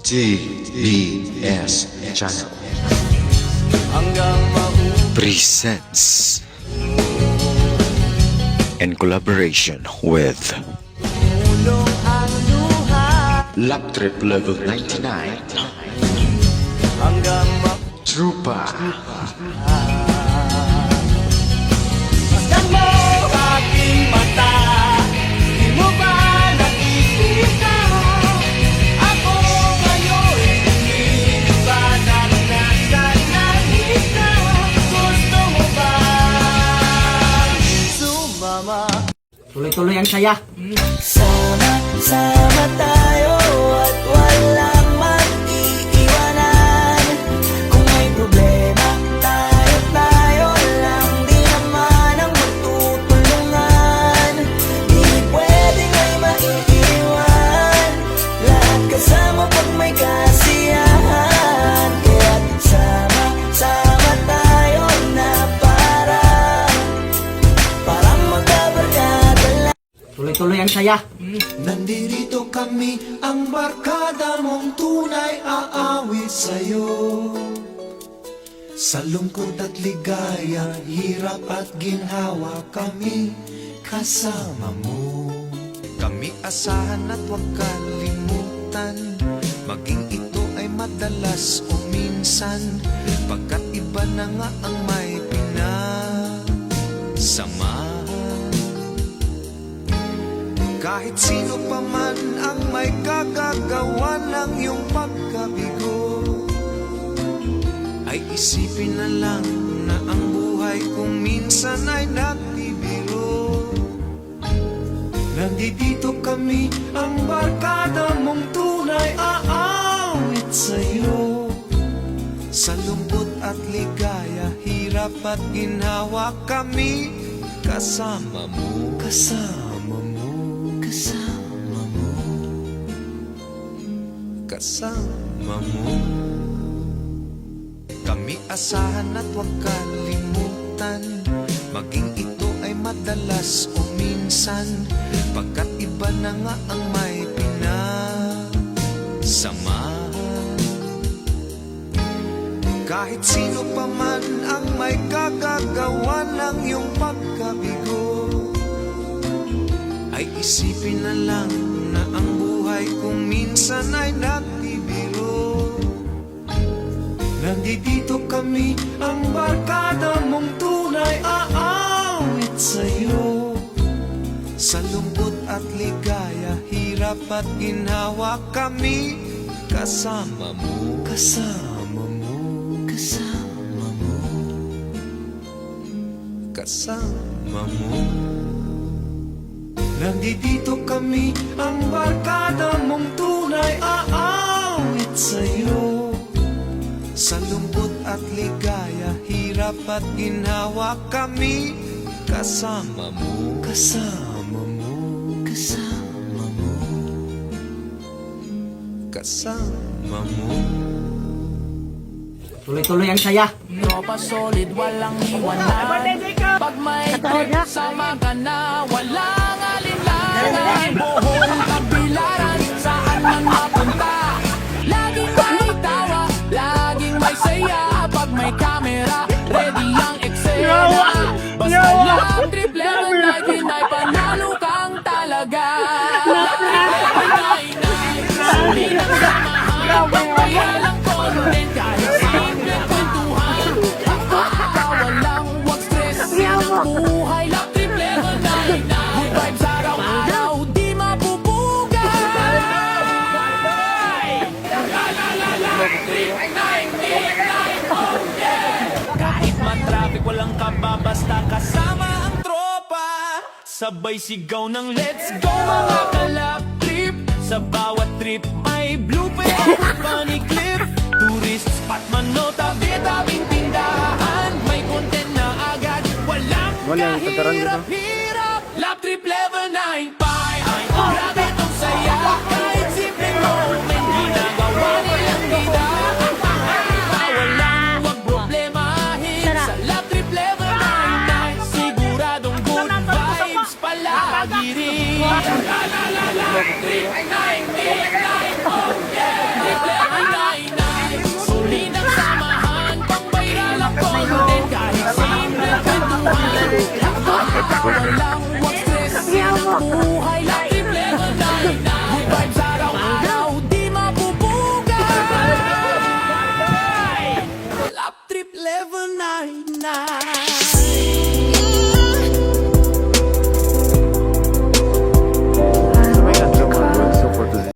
TBS Channel presents in collaboration with Lap Trip Level 99 Trupa Masdan mo aking mata, di mo ba nakikita? Ako ngayon, hindi ba nang nasa langit na? Gusto mo ba sumama? Tuloy-tuloy ang saya. Sama-sama tayo at walang mag-iiwanan. Kung may problema, tayo lang di naman ang magtutulungan. Di pwedeng ay maiiwan, lahat kasama pag may kasiyahan. Kaya't sama-sama tayo na parang magkabarkada lang. Tuloy-tuloy ang saya. Nandirito kami, ang barkada mong tunay aawit sa'yo. Sa lungkot at ligaya, hirap at ginhawa, kami kasama mo. Kami asahan at huwag kalimutan, maging ito ay madalas o minsan, pagkat iba na nga ang may pinasamahan. Kahit sino pa man ang may kagagawa ng iyong pagkabigo, ay isipin na lang na ang buhay kung minsan ay nagbibiro. Nandito kami, ang barkada mong tunay aawit sa'yo. Sa lungkot at ligaya, hirap at ginhawa, kami kasama mo. Kasama mo. Kasama mo. Kasama mo. Kami asahan at huwag kalimutan, maging ito ay madalas o minsan, pagkat iba na nga ang may pinasamahan. Kahit sino pa man ang may kagagawa ng iyong pagkabigo, ay isipin na lang na ang buhay kung minsan ay nagbibiro. Nandito kami, ang barkada mong tunay aawit sa'yo. Sa lungkot at ligaya, hirap at ginhawa, kami kasama mo. Kasama mo. Kasama mo. Kasama mo. Nandito kami, ang barkada mong tunay aawit sa'yo. Sa lungkot at ligaya, hirap at ginhawa, kami kasama mo. Kasama mo. Kasama mo. Kasama mo. Tuloy-tuloy ang saya. Tropa solid, walang iwanan. Pag may trip, sama ka na, walang alinlangan. Buong kabilaran, saan man mapunta, laging may tawa, laging may saya. Pag may camera, ready ang eksena. Basta lang trip level 19 ay panalo kang talaga. Hindi na samahan, walang content, kahit simpleng kwentuhan. Tawa lang, wag stress, yan ang buhay. Lap trip level 99, good vibes araw-araw, di mapupugay. Kahit matraffic, walang kababasta, kasama ang tropa. Sabay sigaw ng let's go mga kalap trip. Sa bawat trip may blooper, funny clip, tourist spot man o tabi-tabing tindahan. May content na agad, walang kahirap-hirap. Lap trip level 9 pie, grabe tong saya. Kahit simpleng moment, ginagawa nilang bida. Bawal lang, wag problemahin. Sa lap trip level 99, siguradong good vibes palagi rin. La la la la, 99, oh yeah. pala